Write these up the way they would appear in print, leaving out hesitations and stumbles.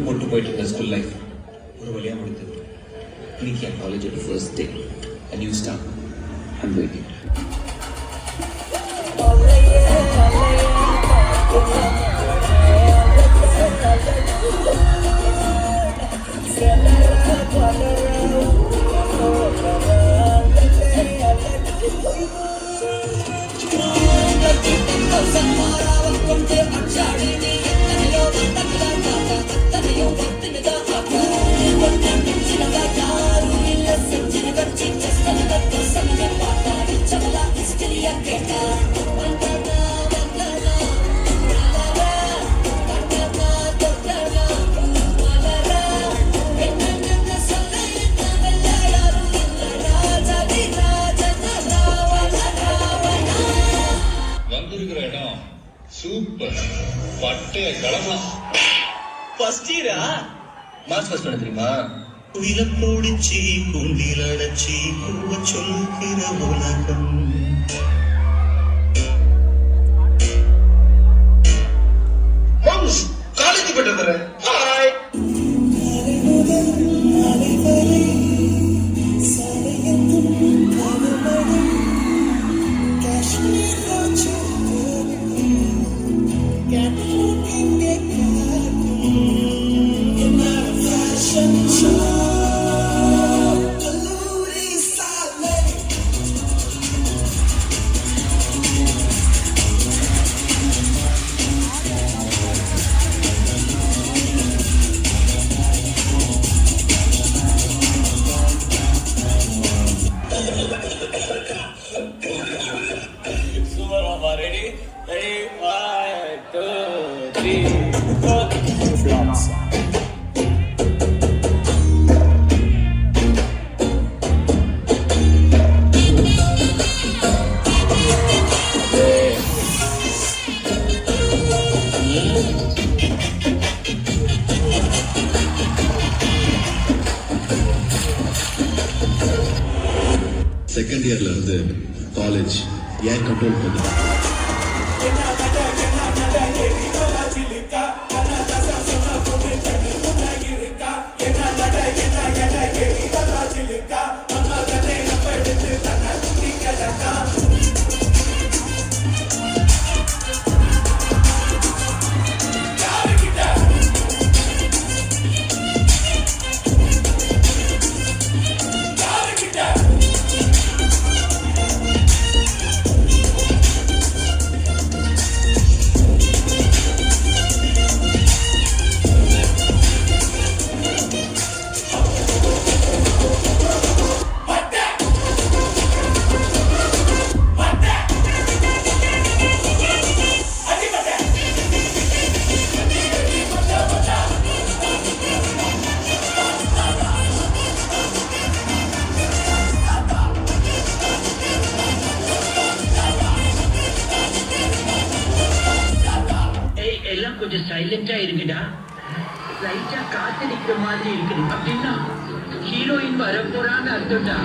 போட்டு போயிட்டு இருந்த ஸ்கூல் லைஃப் ஒரு வழியாக முடித்தது. இன்னைக்கு என் காலேஜோட first day. A new start. I'm waiting. Super பட்டைய கலமா ஃபர்ஸ்ட் இயரா மார்ச் ஃபர்ஸ்ட் பண்ண தெரியுமா? குயில போடிச்சி குண்டில் அடைச்சி கூவ சொல்கிற உலகம். காலேஜ் போயிட்டு ஹாய் செகண்ட் இயர்ல இருந்து காலேஜ் ஏன் கண்ட்ரோல் பண்ணு. கொஞ்சம் சைலண்டா இருக்குடா. லைட்டா காத்தடிக்கிற மாதிரி இருக்குது. அப்படின்னா ஹீரோயின் வர போறான்னு அர்த்தம்டா.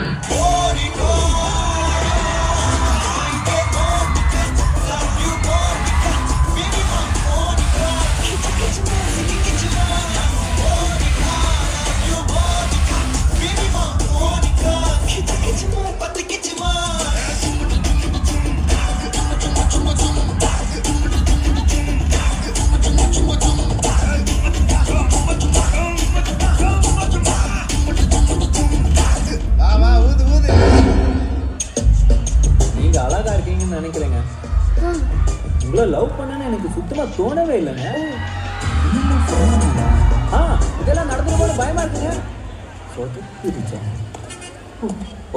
நினைக்கிறேங்க. உங்களை லவ் பண்ணனு எனக்கு சுத்தமா தோணவே இல்லைங்க. இதெல்லாம் நடந்துற போல பயமா இருக்குங்க.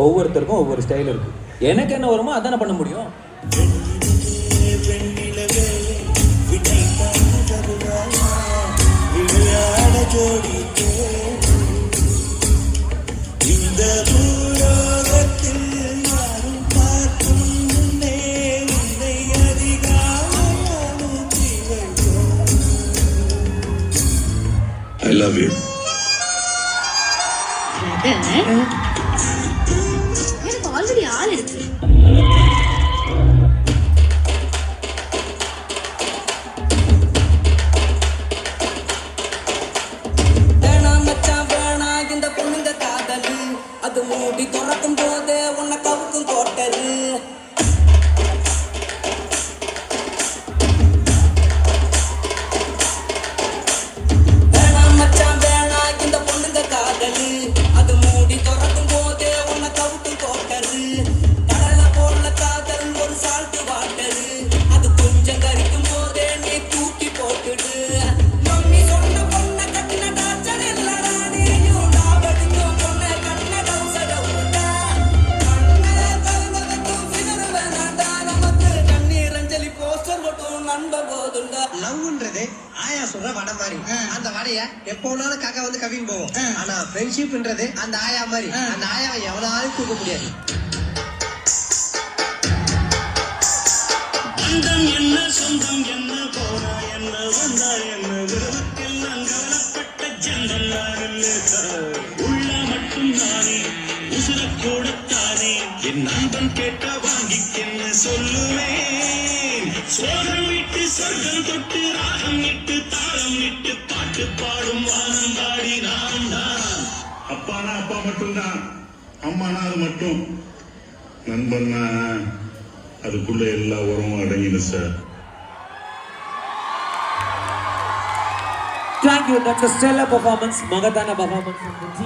ஒவ்வொருத்தருக்கும் ஒவ்வொரு ஸ்டைல் இருக்கு. எனக்கு என்ன வருமோ அதானே பண்ண முடியும். இந்த பூலோகத்தில் யாரும் பார்க்கும் முன்னே வேணா மச்சான் வேணா இந்த பொண்ணுங்க காதல் அது மூடி துறக்கும் போது உன்னை கவுக்கும் கோட்டரு வேணா மச்சான் வேணா இந்த பொண்ணுங்க காதல் அது மூடி துறக்கும் போது உன்னை கவுக்கும் கோட்டரு கடலை போல காதல் ஒரு சால்ட்டு வாட்டரு அது கொஞ்சம் கரிக்கும் போதே நீ தூக்கி போட்டுடு மம்மி சொன்ன பொண்ணை கட்டின டார்ச்சர் இல்லடா நீயும் டாபடிக்கும் பொண்ணை கட்டின டவுசர் டவுடா கண்ணே கலந்ததுக்கும் ஃபிகர் வேணாண்டா நமக்கு கண்ணீர் அஞ்சலி போஸ்டர் மட்டும் நண்ப போதுண்டா லவ்ன்றது ஆயா சொல்ற வடை மாதிரி அந்த வடைய எப்போ வேணாலும் காக்கா வந்து கவின் போவோம் ஆனா ஃப்ரெண்ட்ஷிப்ன்றது அந்த ஆயா மாதிரி அந்த ஆயாவை எவனாலும் தூக்க முடியாது பந்தம் என்ன சொந்தம் என்ன போனா என்ன வந்தா என்ன உறவுக்கெல்லாம் கவலைப்பட்ட ஜென்மம் நான் உள்ள மட்டும் நானே உசுர கூடத்தானே என் நண்பன் கேட்ட வாங்கிக்கென்ன சொல்லுவேன் சோகம் விட்டு சொர்க்கம் தொட்டு ராகம் இட்டு தாளம் இட்டு பாட்டு பாடும் வானம் பாடி நான் தான் அப்பானா அப்பா மட்டும்தான், அம்மானா அது மட்டும், நண்பன்னா அதுக்குள்ள எல்லா உறவும் அடங்கிடு sir. Thank you. That's a stellar performance. Magadana performance.